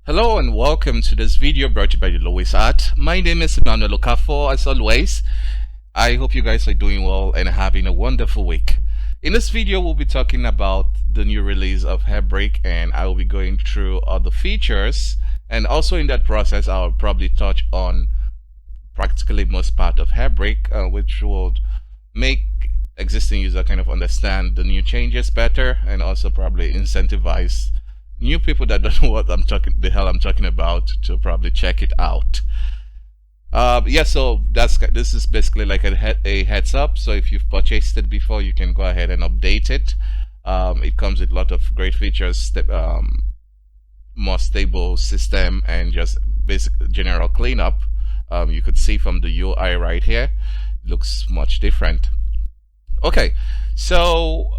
Hello and welcome to this video brought to you by the Lois Art. My name is Emmanuel Okafor. As always, I hope you guys are doing well and having a wonderful week. In this video, we'll be talking about the new release of Hairbreak, and I will be going through all the features, and also in that process I'll probably touch on practically most part of Hairbreak, which will make existing user kind of understand the new changes better, and also probably incentivize new people that don't know what the hell I'm talking about to probably check it out. So this is basically like a heads up. So if you've purchased it before, you can go ahead and update it. It comes with a lot of great features, more stable system, and just basic general cleanup. You could see from the UI right here, it looks much different. Okay, so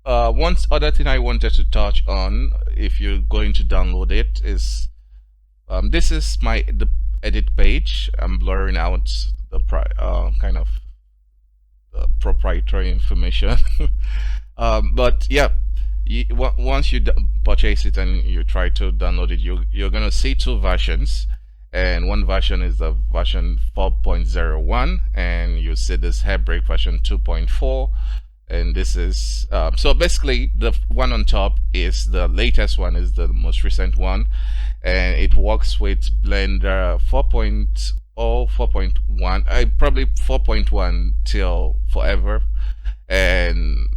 one other thing I wanted to touch on, if you're going to download it, is this is the edit page. I'm blurring out the kind of proprietary information. But yeah, once you purchase it and you try to download it, you're gonna see two versions, and one version is the version 4.01, and you see this Hairbreak version 2.4. And this is so basically the one on top is the latest one, is the most recent one, and it works with Blender 4.0, 4.1, probably 4.1 till forever, and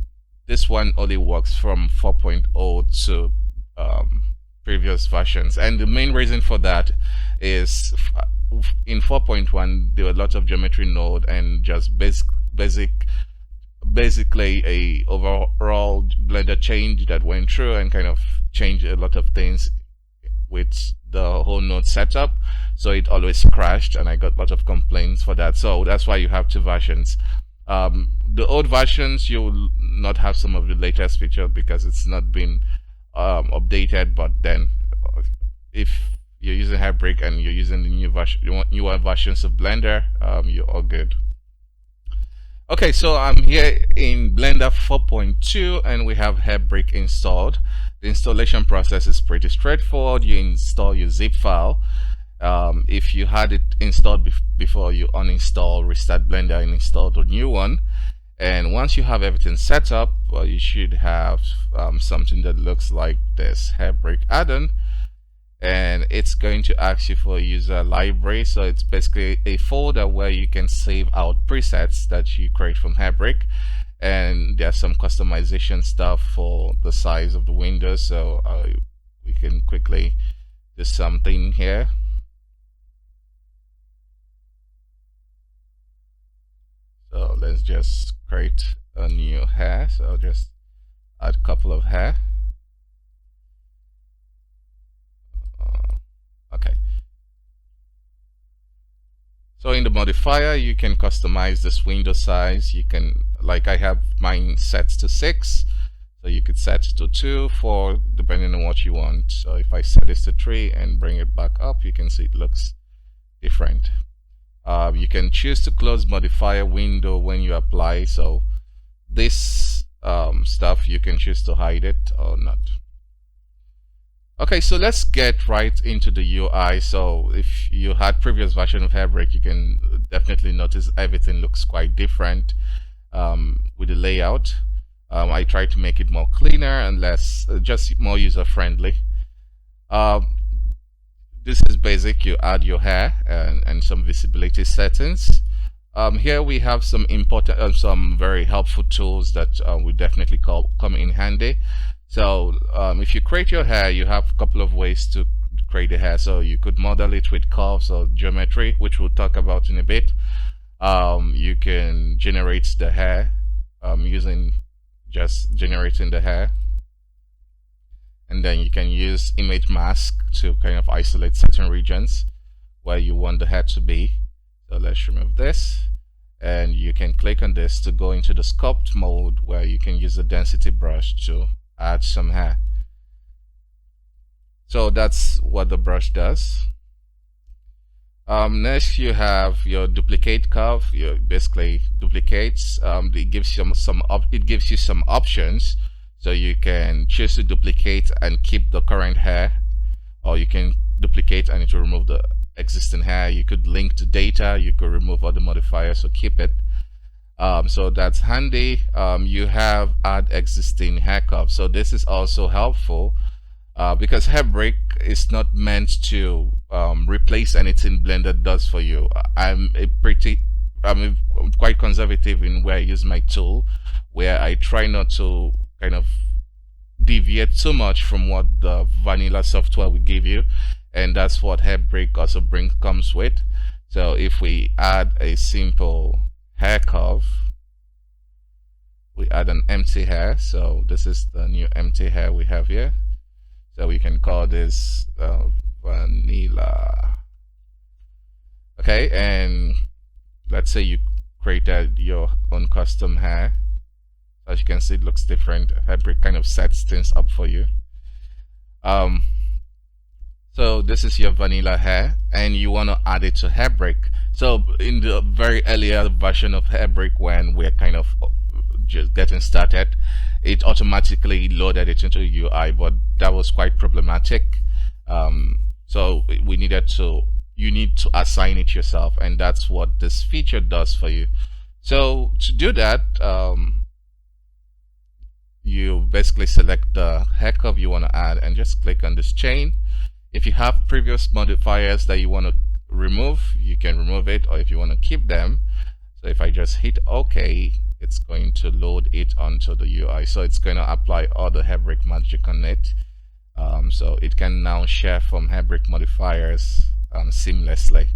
this one only works from 4.0 to previous versions. And the main reason for that is in 4.1 there were a lot of geometry node and just basically a overall Blender change that went through and kind of changed a lot of things with the whole node setup, so it always crashed, and I got a lot of complaints for that. So that's why you have two versions. The old versions, you will not have some of the latest features because it's not been updated, but then if you're using Hairbreak and you're using the newer versions of Blender, you're all good. Okay, so I'm here in Blender 4.2 and we have Hairbreak installed. The installation process is pretty straightforward. You install your zip file. If you had it installed before, you uninstall, restart Blender and install the new one. And once you have everything set up, well, you should have something that looks like this Hairbreak add-on. And it's going to ask you for a user library. So it's basically a folder where you can save out presets that you create from Hairbreak, and there's some customization stuff for the size of the windows. So we can quickly do something here. So let's just create a new hair. So I'll just add a couple of hair. Okay, so in the modifier you can customize this window size. You can, like I have mine set to 6, so you could set to 2, 4, depending on what you want. So if I set this to 3 and bring it back up, you can see it looks different. You can choose to close modifier window when you apply, so this stuff you can choose to hide it or not. Okay, so let's get right into the UI. So if you had previous version of Hairbreak, you can definitely notice everything looks quite different with the layout. I tried to make it more cleaner and less, just more user friendly. This is basic. You add your hair and some visibility settings. Here we have some important, some very helpful tools that will definitely come in handy. So if you create your hair, you have a couple of ways to create the hair. So you could model it with curves or geometry, which we'll talk about in a bit. You can generate the hair using just generating the hair, and then you can use image mask to kind of isolate certain regions where you want the hair to be. So let's remove this, and you can click on this to go into the sculpt mode, where you can use the density brush to add some hair. So that's what the brush does. Next you have your duplicate curve. You basically duplicates. It gives you some options. So you can choose to duplicate and keep the current hair, or you can duplicate and it will remove the existing hair. You could link to data, you could remove other modifiers, so keep it. So that's handy. You have add existing hair curve. So this is also helpful because hair break is not meant to replace anything Blender does for you. I'm quite conservative in where I use my tool, where I try not to kind of deviate too much from what the vanilla software will give you, and that's what hair break also comes with. So if we add a simple hair curve, we add an empty hair. So this is the new empty hair we have here. So we can call this vanilla. Okay, and let's say you created your own custom hair. As you can see, it looks different. Fabric kind of sets things up for you. So this is your vanilla hair, and you want to add it to Hairbreak. So in the very earlier version of Hairbreak, when we're kind of just getting started, it automatically loaded it into UI, but that was quite problematic. So we needed to, you need to assign it yourself, and that's what this feature does for you. So to do that, you basically select the hair curve you want to add and just click on this chain. If you have previous modifiers that you want to remove, you can remove it, or if you want to keep them. So if I just hit OK, it's going to load it onto the UI. So it's going to apply all the Hairbreak magic on it. So it can now share from Hairbreak modifiers seamlessly.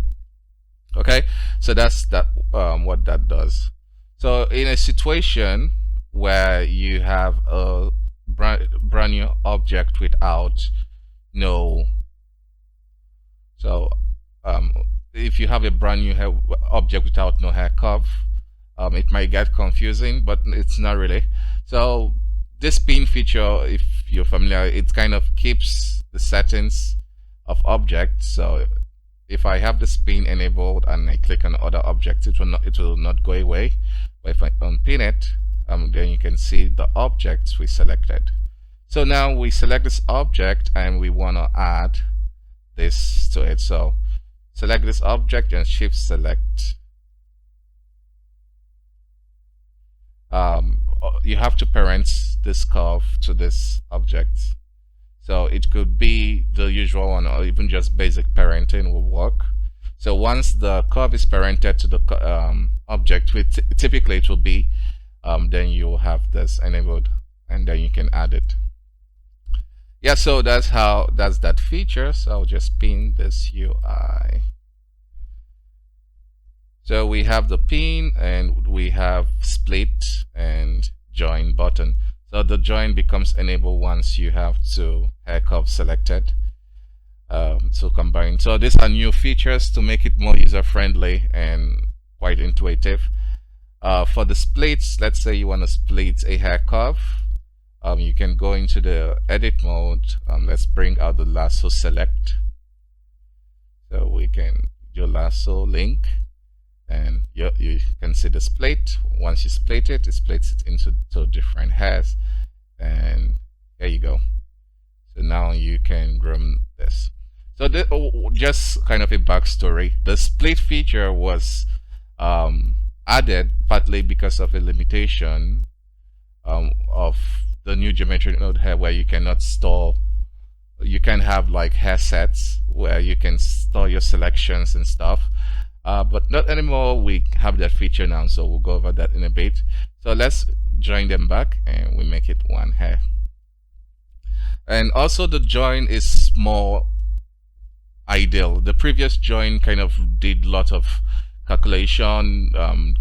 Okay, so that's what that does. So in a situation where you have a brand new object without no, so if you have a brand new object without no hair curve, it might get confusing, but it's not really. So this pin feature, if you're familiar, it kind of keeps the settings of objects. So if I have this pin enabled and I click on other objects, it will not go away. But if I unpin it, then you can see the objects we selected. So now we select this object and we want to add this to it. So select this object and shift select. You have to parent this curve to this object. So it could be the usual one, or even just basic parenting will work. So once the curve is parented to the object, which typically it will be, then you'll have this enabled, and then you can add it. Yeah, so that's that feature. So I'll just pin this UI. So we have the pin, and we have split and join button. So the join becomes enabled once you have two hair curves selected to combine. So these are new features to make it more user friendly and quite intuitive. For the splits, let's say you want to split a hair curve, you can go into the edit mode. Let's bring out the lasso select. So we can do lasso link, and you can see the split. Once you split it, it splits it into two different hairs, and there you go. So now you can groom this. So just kind of a backstory. The split feature was added partly because of a limitation of the new geometry node hair, where you cannot store, you can have like hair sets where you can store your selections and stuff, but not anymore. We have that feature now, so we'll go over that in a bit. So let's join them back and we make it one hair. And also the join is more ideal. The previous join kind of did a lot of calculation,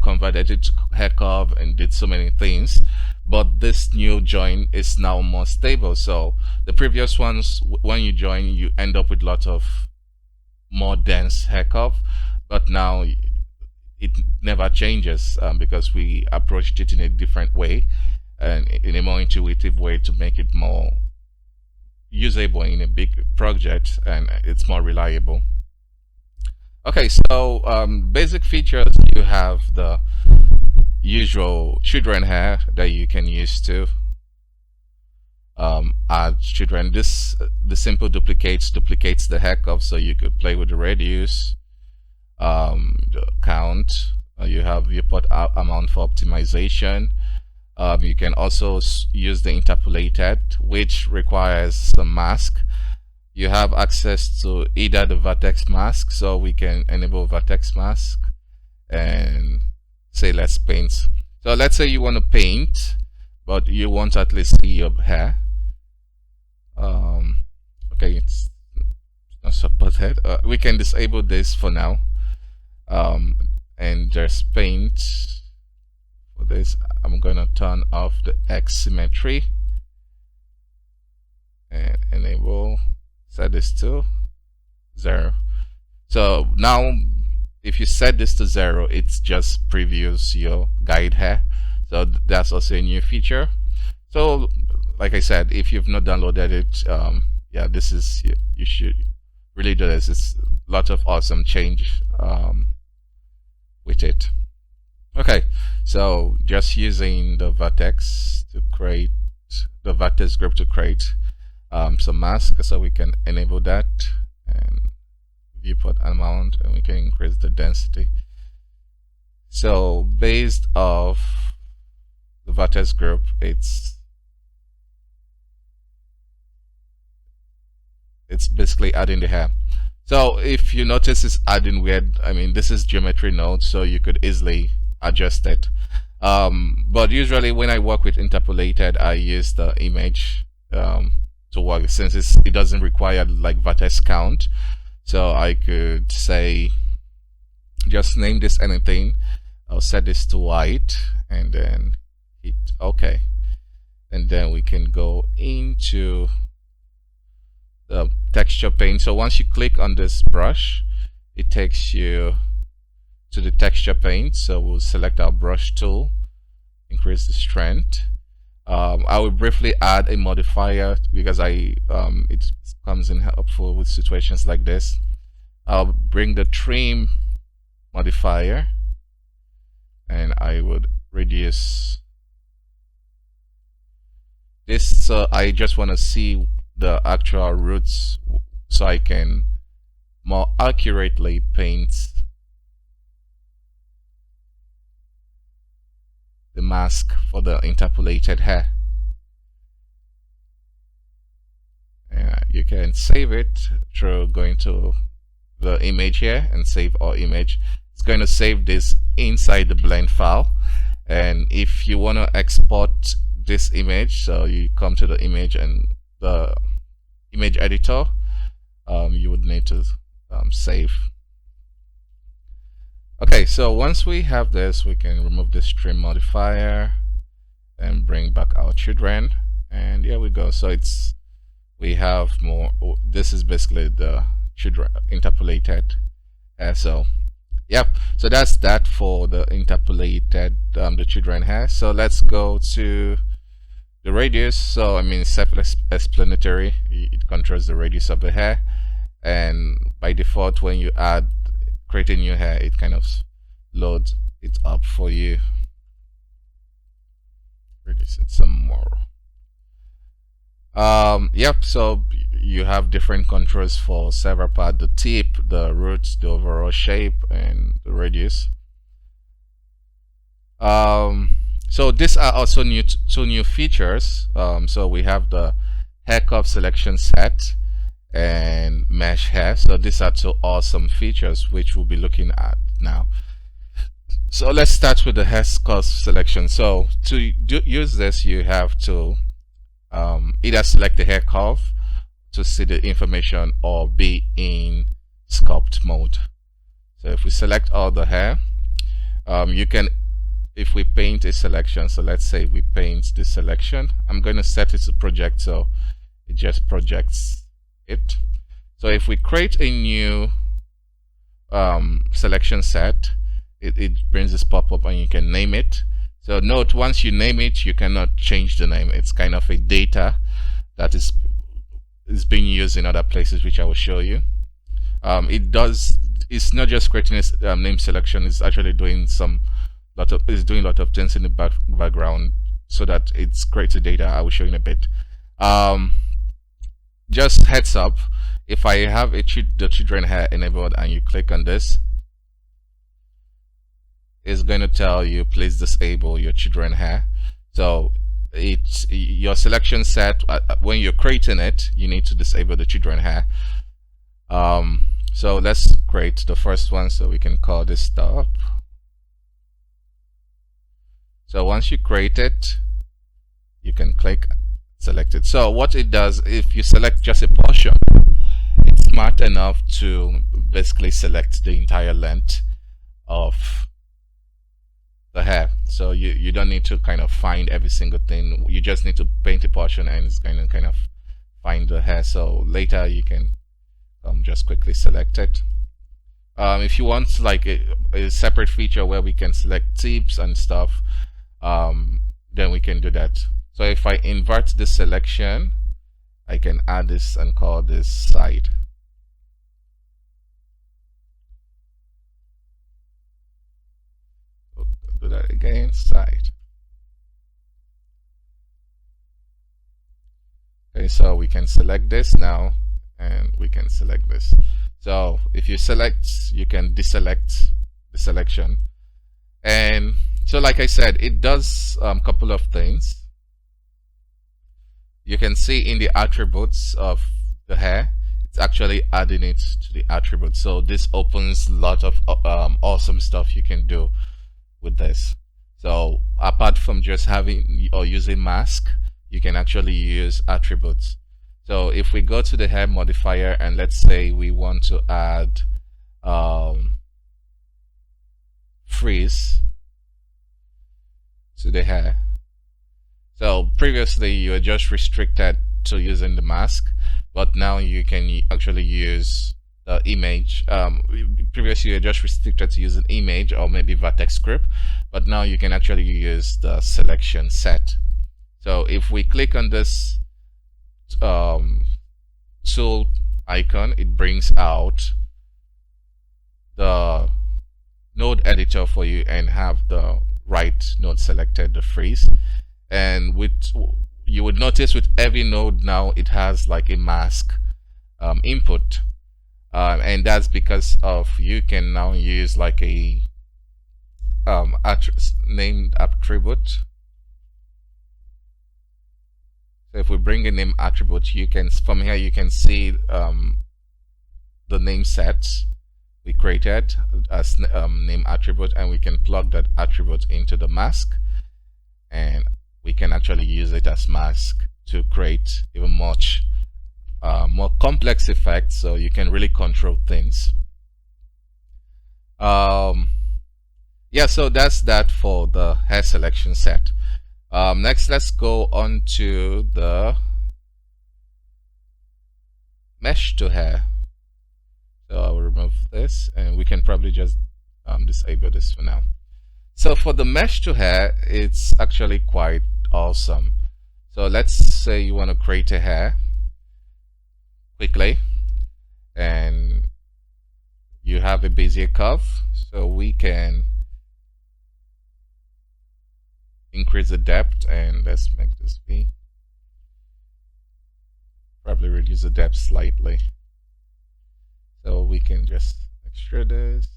converted it to hair curve and did so many things, but this new join is now more stable. So the previous ones, when you join, you end up with a lot of more dense hair curve, but now it never changes because we approached it in a different way and in a more intuitive way to make it more usable in a big project, and it's more reliable. Okay, so basic features, you have the usual children hair that you can use too. add children. This the simple duplicates the heck of, so you could play with the radius, the count. You have viewport amount for optimization. You can also use the interpolated, which requires some mask. You have access to either the vertex mask, so we can enable vertex mask and say let's paint. So let's say you want to paint, but you want to at least see your hair. Okay, it's not supported. We can disable this for now, and just paint. For this, I'm gonna turn off the X symmetry and enable, set this to 0. So now if you set this to 0, it just previews your guide hair. So that's also a new feature. So like I said, if you've not downloaded it, yeah, this is, you should really do this. It's a lot of awesome change with it. Okay, so just using the vertex to create the vertex group to create some mask, so we can enable that and viewport amount, and we can increase the density. So based off the vertex group, it's basically adding the hair. So if you notice, it's adding weird, I mean, this is geometry node, so you could easily adjust it. But usually when I work with interpolated, I use the image to work, since it doesn't require like vertex count. So I could say, just name this anything. I'll set this to white and then hit OK. And then we can go into the texture pane. So once you click on this brush, it takes you to the texture pane. So we'll select our brush tool, increase the strength. I will briefly add a modifier because it comes in helpful with situations like this. I'll bring the trim modifier and I would reduce this. So I just want to see the actual roots so I can more accurately paint the mask for the interpolated hair. You can save it through going to the image here and save our image. It's going to save this inside the blend file, and if you want to export this image, so you come to the image and the image editor, you would need to save. Okay, so once we have this, we can remove this trim modifier and bring back our children, and here we go. So we have more. This is basically the children interpolated. So yep, so that's that for the interpolated the children hair. So let's go to the radius. So I mean, self-explanatory. It controls the radius of the hair, and by default, when you create a new hair, it kind of loads it up for you. Reduce it some more. Yep, so you have different controls for several parts: the tip, the roots, the overall shape, and the radius. So these are also two new features. So we have the hair curve selection set and mesh hair. So these are two awesome features which we'll be looking at now. So let's start with the hair curve selection. So to use this, you have to either select the hair curve to see the information or be in sculpt mode. So if we select all the hair, you can, if we paint a selection, so let's say we paint this selection, I'm going to set it to project, so it just projects it. So if we create a new selection set, it brings this pop-up and you can name it. So note, once you name it, you cannot change the name. It's kind of a data that is being used in other places, which I will show you. It's not just creating a name selection, it's actually doing a lot of things in the background so that it creates a data. I will show you in a bit. Um, just heads up, if I have the children hair enabled and you click on this, it's going to tell you please disable your children hair. So it's your selection set. When you're creating it, you need to disable the children hair. So let's create the first one, so we can call this stop. So once you create it, you can click select it. So what it does, if you select just a portion, it's smart enough to basically select the entire length of the hair. So you don't need to kind of find every single thing. You just need to paint a portion and it's going to kind of find the hair. So later you can just quickly select it. If you want like a separate feature where we can select tips and stuff, then we can do that. So if I invert this selection, I can add this and call this side. Do that again, side. Okay, so we can select this now and we can select this. So if you select, you can deselect the selection. And so like I said, it does a couple of things. You can see in the attributes of the hair, it's actually adding it to the attributes. So this opens a lot of awesome stuff you can do with this. So apart from just having or using mask, you can actually use attributes. So if we go to the hair modifier and let's say we want to add freeze to the hair. So previously you were just restricted to using the mask, but now you can actually use the image. Previously you were just restricted to using image or maybe vertex script, but now you can actually use the selection set. So if we click on this tool icon, it brings out the node editor for you and have the right node selected, the freeze. And with you would notice with every node now it has like a mask input, and that's because of you can now use like a named attribute. So if we bring a name attribute, you can from here you can see the name sets we created as name attribute, and we can plug that attribute into the mask, and we can actually use it as mask to create even much more complex effects, so you can really control things. Yeah, so that's that for the hair selection set. Next, let's go on to the mesh to hair. So I will remove this, and we can probably just disable this for now. So for the mesh to hair, it's actually quite awesome. So let's say you want to create a hair quickly, and you have a Bezier curve, so we can increase the depth, and let's make this be, probably reduce the depth slightly, so we can just extrude this.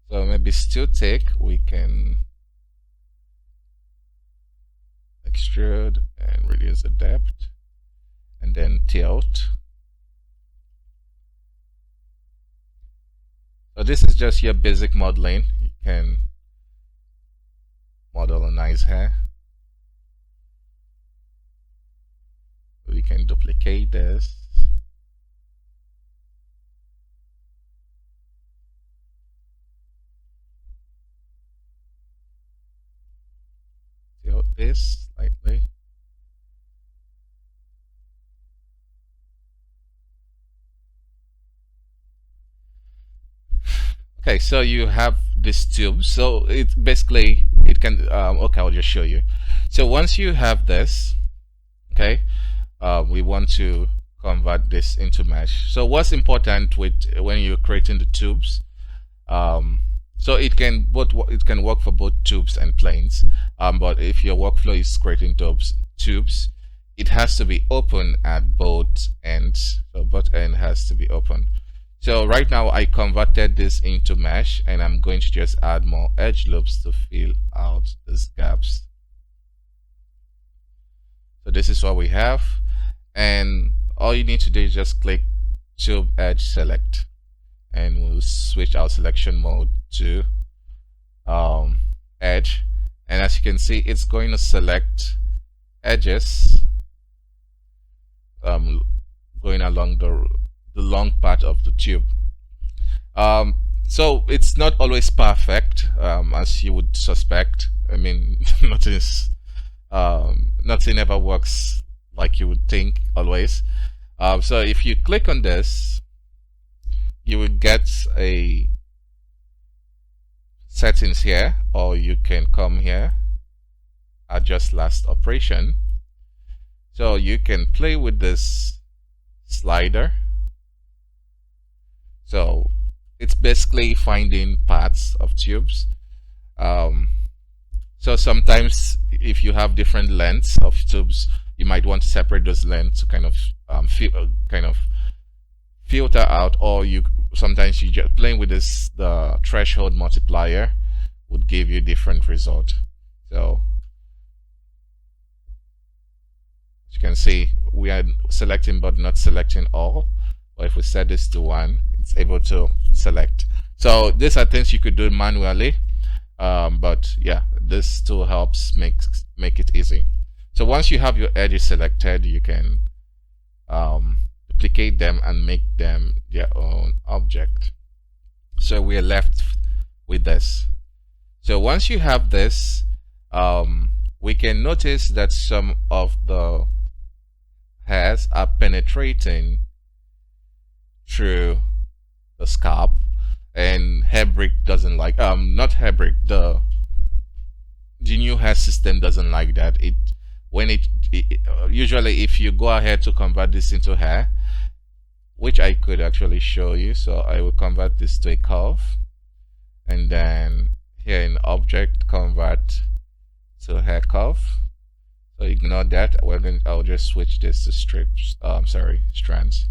So maybe still take, we can extrude and reduce the depth, and then tilt. So this is just your basic modeling. You can model a nice hair. We can duplicate this. Tilt this slightly. Okay, so you have this tube. So it basically it can okay, I'll just show you. So once you have this, okay, we want to convert this into mesh. So what's important with when you're creating the tubes, So it can work for both tubes and planes. But if your workflow is creating tubes, it has to be open at both ends. So both end has to be open. So right now I converted this into mesh, and I'm going to just add more edge loops to fill out these gaps. So this is what we have, and all you need to do is just click tube edge select, and we'll switch our selection mode to edge, and as you can see, it's going to select edges going along the long part of the tube. So it's not always perfect, as you would suspect. I mean, nothing ever works like you would think always. So if you click on this, you will get a settings here, or you can come here, adjust last operation. So you can play with this slider. So it's basically finding parts of tubes. So sometimes if you have different lengths of tubes, you might want to separate those lengths to kind of filter out, or sometimes you just playing with the threshold multiplier would give you different result. So as you can see, we are selecting but not selecting all. But if we set this to 1, it's able to select. So these are things you could do manually, but yeah, this tool helps make it easy. So once you have your edges selected, you can duplicate them and make them their own object. So we are left with this. So once you have this, we can notice that some of the hairs are penetrating through the scalp, and Hairbrick doesn't like not Hairbrick, the new hair system doesn't like that. Usually if you go ahead to convert this into hair, which I could actually show you, so I will convert this to a curve, and then here in object, convert to hair curve. So ignore that. I'll just switch this to strips. Strands.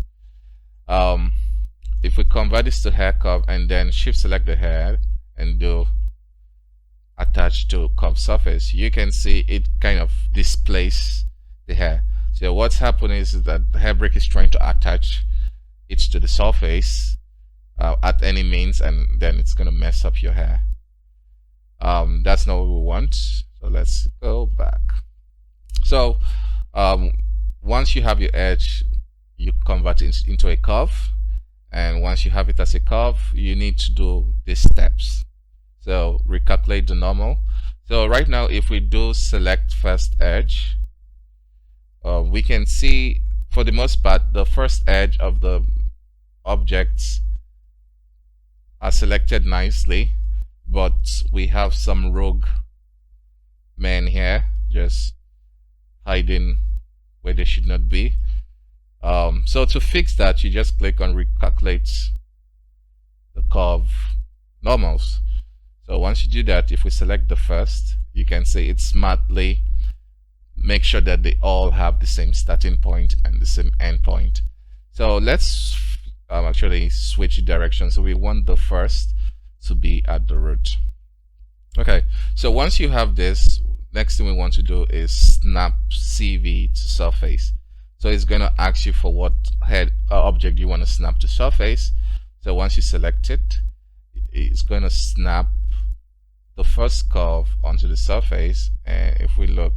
If we convert this to hair curve and then shift select the hair and do attach to curve surface, you can see it kind of displays the hair. So what's happening is that the Hairbrick is trying to attach it to the surface at any means, and then it's going to mess up your hair. That's not what we want. So let's go back. So once you have your edge, you convert it into a curve, and once you have it as a curve, you need to do these steps. So recalculate the normal. So right now, if we do select first edge, we can see for the most part the first edge of the objects are selected nicely, but we have some rogue men here just hiding where they should not be. So to fix that, you just click on recalculate the curve normals. So once you do that, if we select the first, you can see it smartly make sure that they all have the same starting point and the same end point. So let's actually switch direction. So we want the first to be at the root. Okay, so once you have this, next thing we want to do is snap CV to surface. So it's going to ask you for what head object you want to snap to surface. So once you select it, it's going to snap the first curve onto the surface, and if we look,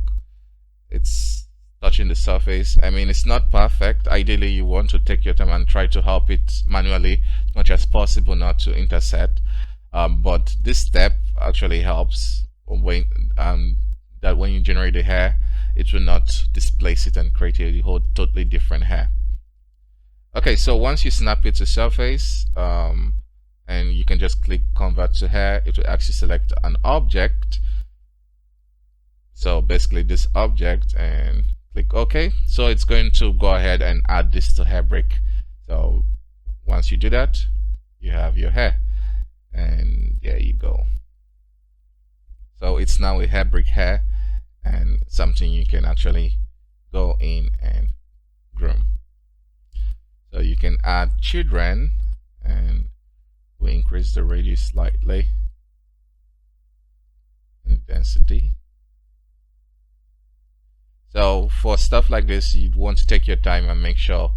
it's touching the surface. I mean, it's not perfect. Ideally, you want to take your time and try to help it manually as much as possible not to intersect. But this step actually helps when that when you generate the hair, it will not displace it and create a whole totally different hair. Okay, so once you snap it to surface, and you can just click convert to hair, it will actually select an object. So basically this object, and click OK. So it's going to go ahead and add this to Hairbrick. So once you do that, you have your hair. And there you go. So it's now a hair brick hair and something you can actually go in and groom. So you can add children, and we increase the radius slightly and density. So for stuff like this, you'd want to take your time and make sure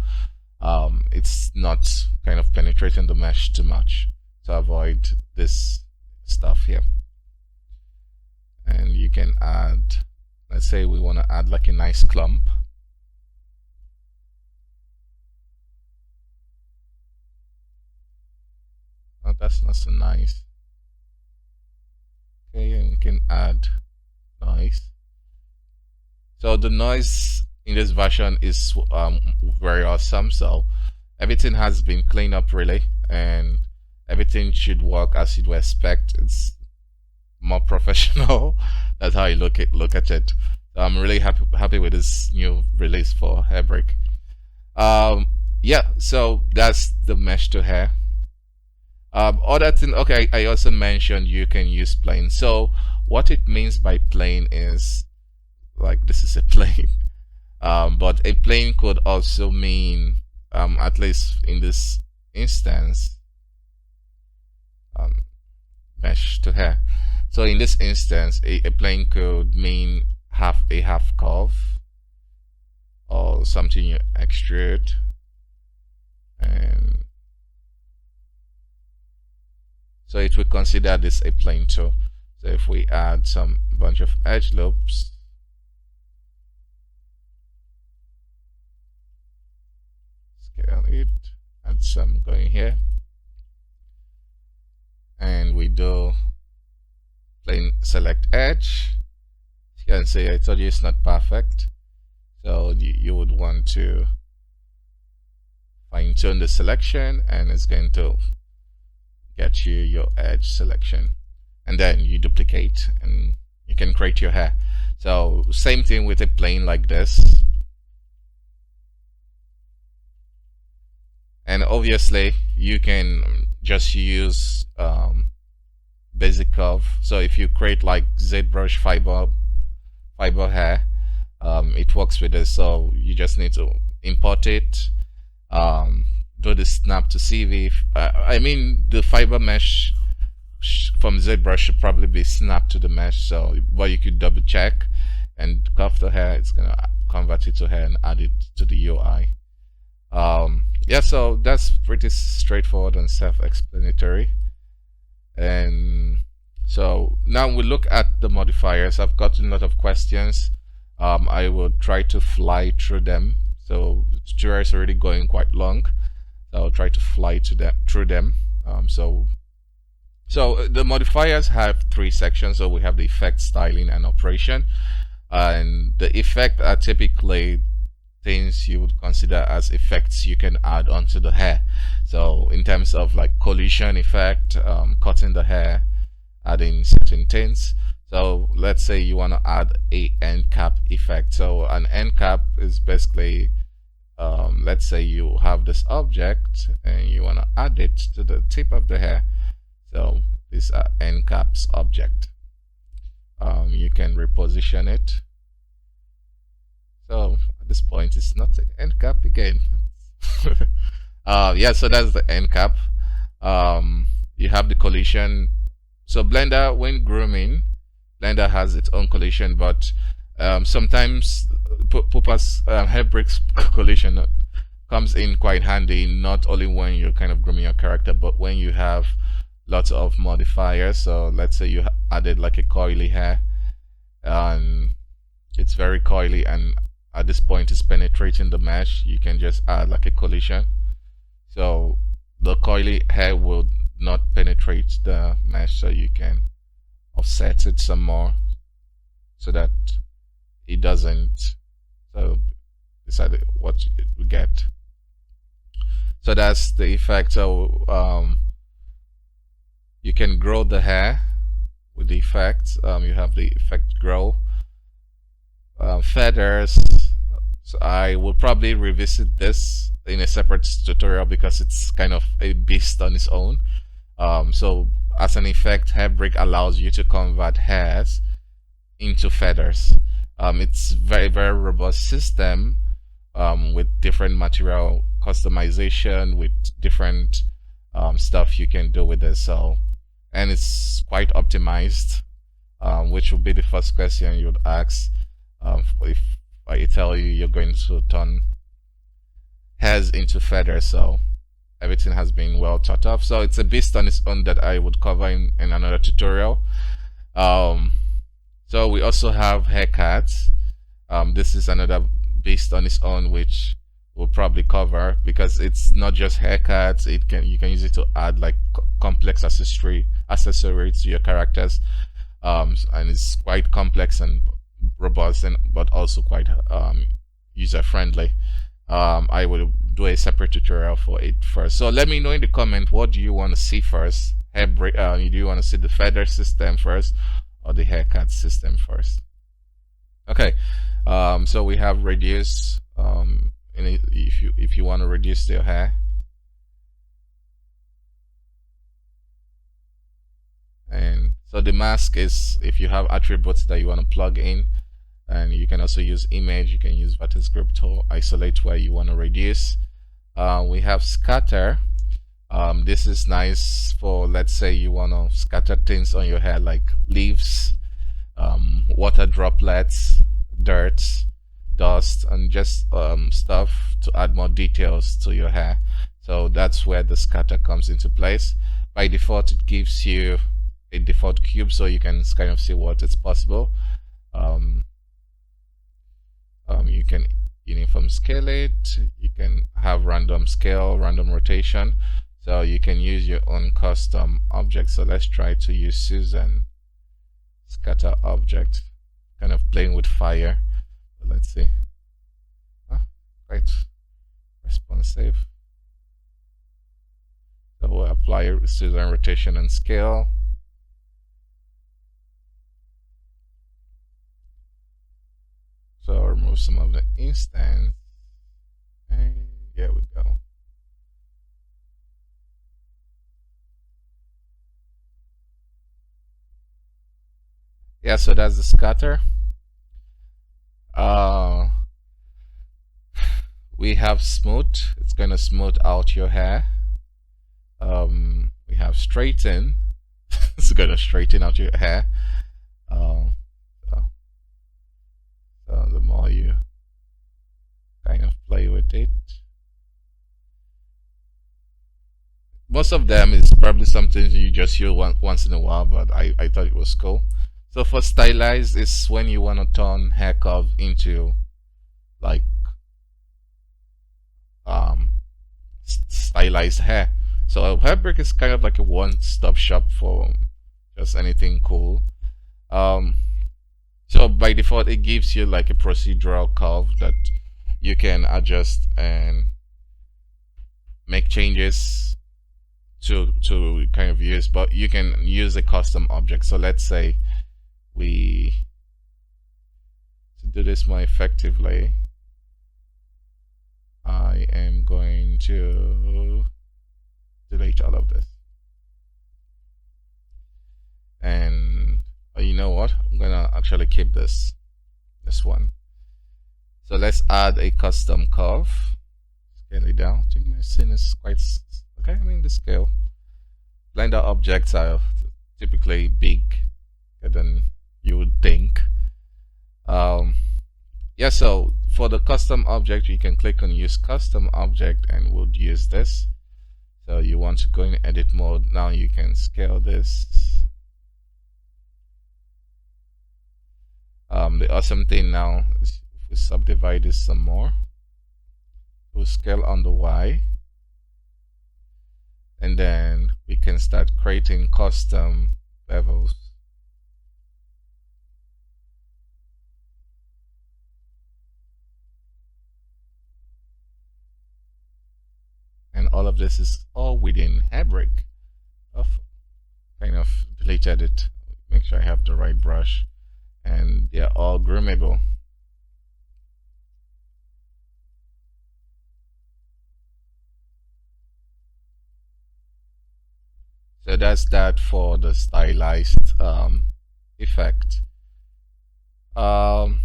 it's not kind of penetrating the mesh too much to avoid this stuff here. And you can add, let's say we want to add like a nice clump. Oh, that's not so nice. Okay, and we can add noise. So the noise in this version is very awesome. So everything has been cleaned up really, and everything should work as you'd expect. It's more professional. That's how you look at it. So I'm really happy with this new release for Hairbrick. Yeah, so that's the mesh to hair. Other thing, okay, I also mentioned you can use plane. So what it means by plane is like this is a plane, but a plane could also mean, at least in this instance, mesh to hair. So in this instance, a plane could mean a half curve or something you extrude, and so it will consider this a plane too. So if we add some bunch of edge loops, scale it, add some going here, and we do plane select edge. You can see I told you it's not perfect, so you would want to fine tune the selection, and it's going to get you your edge selection, and then you duplicate and you can create your hair. So same thing with a plane like this, and obviously you can just use basic curve. So if you create like ZBrush fiber hair, it works with this. So you just need to import it, do the snap to CV. I mean, the fiber mesh from ZBrush should probably be snapped to the mesh. So, but you could double check and curve the hair. It's gonna convert it to hair and add it to the UI. Yeah, so that's pretty straightforward and self-explanatory. And so now we look at the modifiers. I've gotten a lot of questions. I will try to fly through them. So the tutorial is already going quite long. So I'll try to fly through them. So the modifiers have three sections. So we have the effect, styling, and operation. And the effect are typically things you would consider as effects you can add onto the hair. So in terms of like collision effect, cutting the hair, adding certain things. So let's say you want to add a end cap effect. So an end cap is basically, let's say you have this object and you want to add it to the tip of the hair. So these are end caps object. You can reposition it. So at this point it's not an end cap again. Yeah, so that's the end cap. You have the collision. So Blender, when grooming, Blender has its own collision, but sometimes Pupa's Hairbrick's collision comes in quite handy, not only when you're kind of grooming your character, but when you have lots of modifiers. So let's say you added like a coily hair, and it's very coily, and at this point it's penetrating the mesh. You can just add like a collision, so the coily hair will not penetrate the mesh, so you can offset it some more so that it doesn't. So decide what we get. So that's the effect. So you can grow the hair with the effect. You have the effect grow. Feathers. So I will probably revisit this in a separate tutorial because it's kind of a beast on its own. So as an effect, Hairbrick allows you to convert hairs into feathers. It's very robust system with different material customization, with different stuff you can do with it. So, and it's quite optimized, which will be the first question you'd ask if I tell you you're going to turn hairs into feathers. So everything has been well thought of. So it's a beast on its own that I would cover in another tutorial. So we also have haircuts. This is another beast on its own, which we'll probably cover because it's not just haircuts. You can use it to add like complex accessories to your characters, and it's quite complex and robust, and but also quite user friendly. I will do a separate tutorial for it first. So let me know in the comment, what do you want to see first? Do you want to see the feather system first or the haircut system first? Okay, so we have reduce. If you want to reduce your hair, and so the mask is if you have attributes that you want to plug in, and you can also use image. You can use vertex group to isolate where you want to reduce. We have scatter. This is nice for, let's say you want to scatter things on your hair like leaves, water droplets, dirt, dust, and just stuff to add more details to your hair. So that's where the scatter comes into place. By default, it gives you a default cube, so you can kind of see what is possible. You can uniform scale it. You can have random scale, random rotation. So you can use your own custom object. So let's try to use Susan scatter object, kind of playing with fire. So let's see. Quite responsive. So we'll apply Susan rotation and scale. So I'll remove some of the instance, and here we go. Yeah, so that's the scatter. We have smooth. It's going to smooth out your hair. We have straighten. It's going to straighten out your hair. So the more you kind of play with it, most of them is probably something you just use once in a while, but I thought it was cool. So for stylize is when you want to turn hair curve into like stylized hair. So Hairbrick is kind of like a one-stop shop for just anything cool. So by default, it gives you like a procedural curve that you can adjust and make changes to kind of use, but you can use a custom object. So let's say to do this more effectively, I am going to delete all of this. And you know what? I'm gonna actually keep this one. So let's add a custom curve. Scale it down. I think my scene is quite okay. I mean the scale. Blender objects are typically bigger than you would think. Yeah, so for the custom object, you can click on use custom object and we'll use this. So you want to go in edit mode. Now you can scale this. The awesome thing now is if we subdivide this some more, we'll scale on the Y, and then we can start creating custom levels. And all of this is all within Hairbrick. I've kind of deleted it. Make sure I have the right brush. And they're all groomable. So that's that for the stylized effect. Um,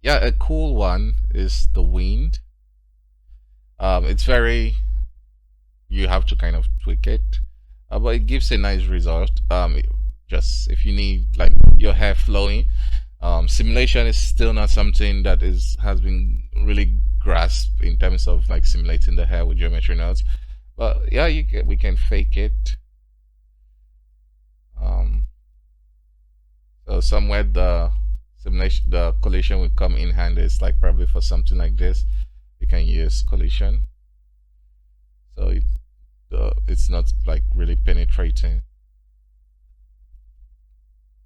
yeah, a cool one is the wind. It's very, you have to kind of tweak it, but it gives a nice result. Just if you need like your hair flowing, simulation is still not something that has been really grasped in terms of like simulating the hair with geometry nodes. But yeah, we can fake it. Um, so somewhere the simulation, the collision will come in handy. It's like probably for something like this, you can use collision. So it's not like really penetrating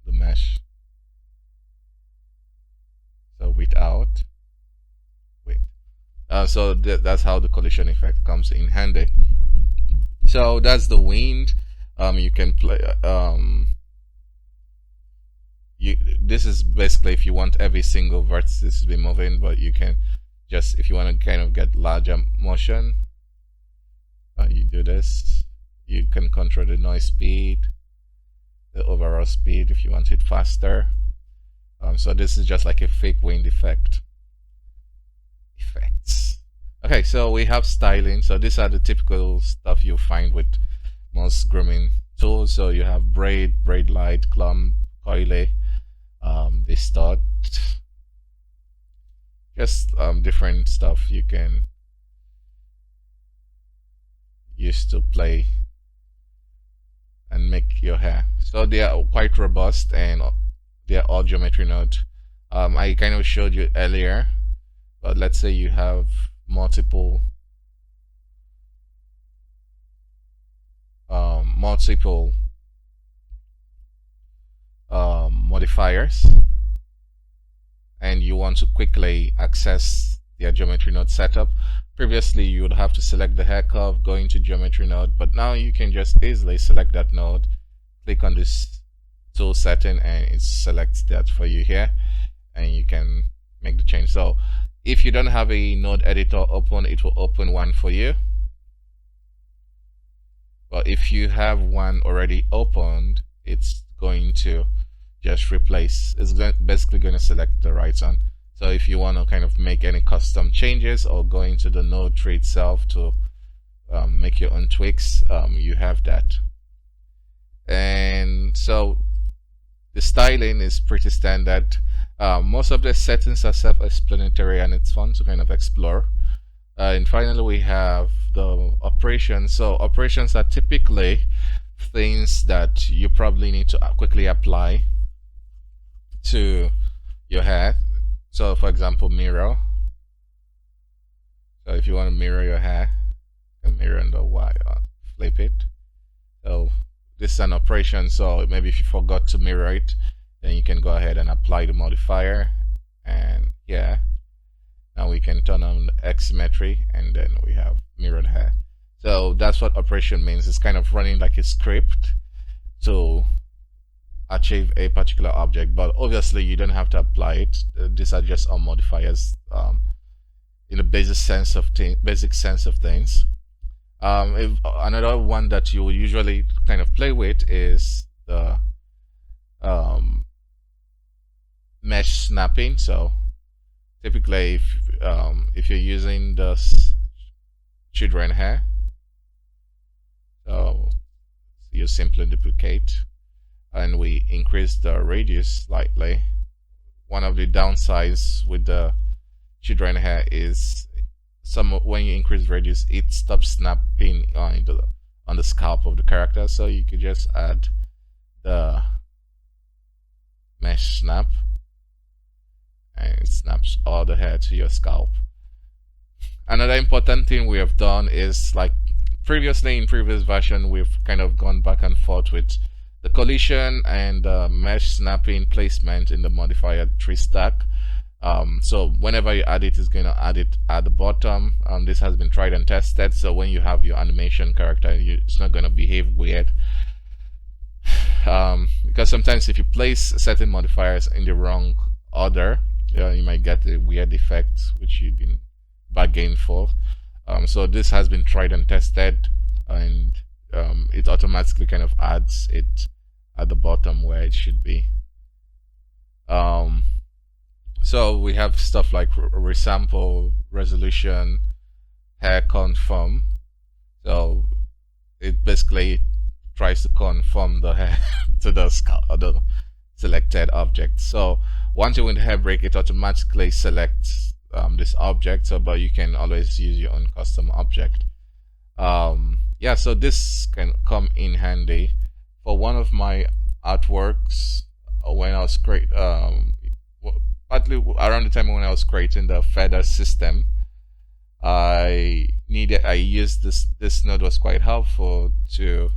the mesh. So without, wait. So that's how the collision effect comes in handy. So that's the wind. You can play. This is basically if you want every single vertex to be moving, but you can just, if you want to kind of get larger motion, you do this. You can control the noise speed, the overall speed if you want it faster. So this is just like a fake wind effects. Okay, so we have styling. So these are the typical stuff you find with most grooming tools. So you have braid light, clump, coily, distort, just different stuff you can use to play and make your hair. So they are quite robust and they are all geometry node. I kind of showed you earlier, but let's say you have multiple modifiers, and you want to quickly access their geometry node setup. Previously you would have to select the hair curve, go into geometry node, but now you can just easily select that node, click on this tool setting, and it selects that for you here, and you can make the change. So if you don't have a node editor open, it will open one for you. But if you have one already opened, it's going to just replace. It's basically going to select the right one. So if you want to kind of make any custom changes or go into the node tree itself to make your own tweaks, you have that. And so the styling is pretty standard. Most of the settings are self-explanatory, and it's fun to kind of explore. And finally, we have the operations. So operations are typically things that you probably need to quickly apply to your hair. So for example, mirror. So if you want to mirror your hair, you can mirror on the Y, flip it. So this is an operation. So maybe if you forgot to mirror it, then you can go ahead and apply the modifier, and yeah, now we can turn on the X symmetry, and then we have mirrored hair. So that's what operation means. It's kind of running like a script to achieve a particular object, but obviously you don't have to apply it. These are just all modifiers in the basic sense of things. If another one that you will usually kind of play with is the mesh snapping. So typically if you're using the children hair, so you simply duplicate and we increase the radius slightly. One of the downsides with the children hair is when you increase radius, it stops snapping on the scalp of the character. So you could just add the mesh snap, and it snaps all the hair to your scalp. Another important thing we have done is, like previously in previous version, we've kind of gone back and forth with the collision and mesh snapping placement in the modifier tree stack. So whenever you add it, it's going to add it at the bottom. This has been tried and tested, so when you have your animation character, it's not going to behave weird. Because sometimes if you place certain modifiers in the wrong order, you might get a weird effect which you've been bargaining for. So this has been tried and tested, and it automatically kind of adds it at the bottom where it should be. So we have stuff like resample, resolution, hair confirm. So it basically tries to conform the hair to the selected object. So once you win the hair break, it automatically selects this object. So, but you can always use your own custom object. Yeah, so this can come in handy for one of my artworks when I was partly around the time when I was creating the feather system. I used this node was quite helpful to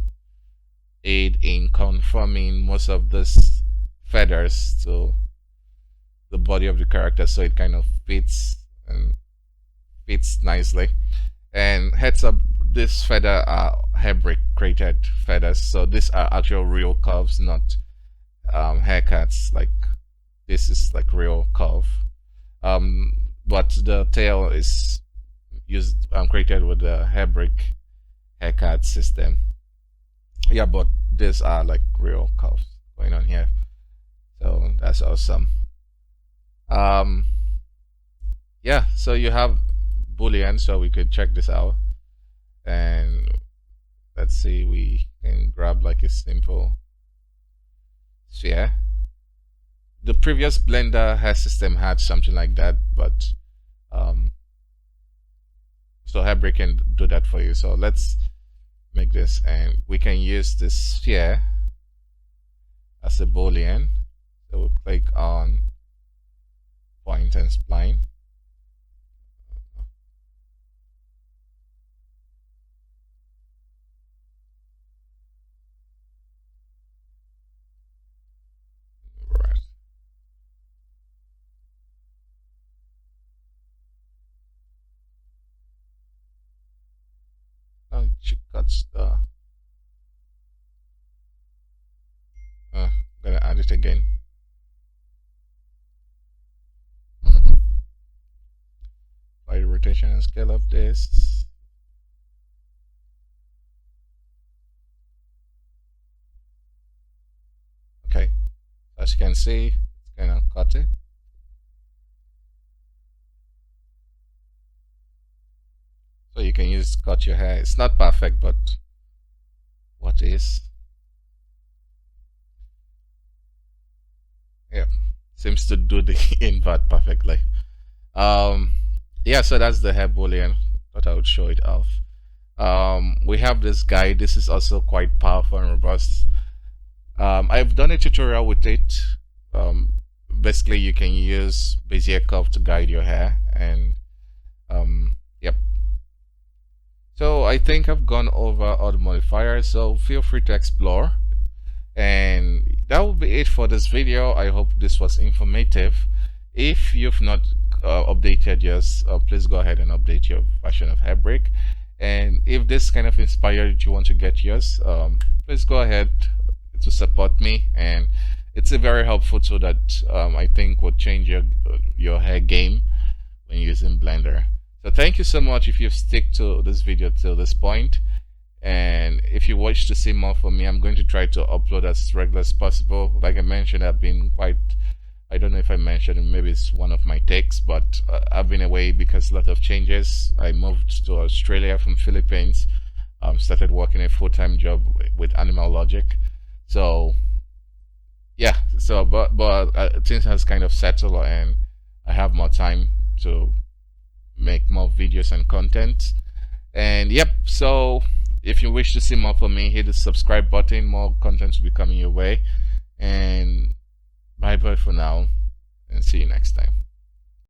aid in conforming most of these feathers to the body of the character, so it kind of fits nicely. And heads up, this feather are Hebrick created feathers, so these are actual real curves, not haircuts. Like this is like real curve, but the tail is created with the Hebrick haircut system. Yeah, but these are like real curves going on here, so that's awesome. Yeah, so you have Boolean, so we could check this out, and let's see, we can grab like a simple sphere. The previous Blender hair system had something like that, but so Hebrick can do that for you. So let's make this, and we can use this sphere as a Boolean. So we'll click on point and spline. Right. Now she cuts the I'm gonna add it again. By the rotation and scale of this. Okay, as you can see, it's gonna cut it. So you can use cut your hair. It's not perfect, but what is? Yeah, seems to do the invert perfectly. Yeah, so that's the hair Boolean. Thought I would show it off. We have this guide. This is also quite powerful and robust. I've done a tutorial with it. Basically, you can use Bezier curve to guide your hair, and yep. So I think I've gone over all the modifiers, so feel free to explore. And that will be it for this video. I hope this was informative. If you've not updated yours, please go ahead and update your version of Hebrick. And if this kind of inspired you want to get yours, please go ahead to support me. And it's a very helpful tool that I think would change your hair game when using Blender. So thank you so much if you've stick to this video till this point. And if you wish to see more from me, I'm going to try to upload as regular as possible. Like I mentioned, I've been quite, I don't know if I mentioned, maybe it's one of my takes, but I've been away because a lot of changes. I moved to Australia from Philippines, started working a full-time job with Animal Logic. So yeah, so but things has kind of settled, and I have more time to make more videos and content. And yep, so if you wish to see more from me, hit the subscribe button. More content will be coming your way. And bye bye for now, and see you next time.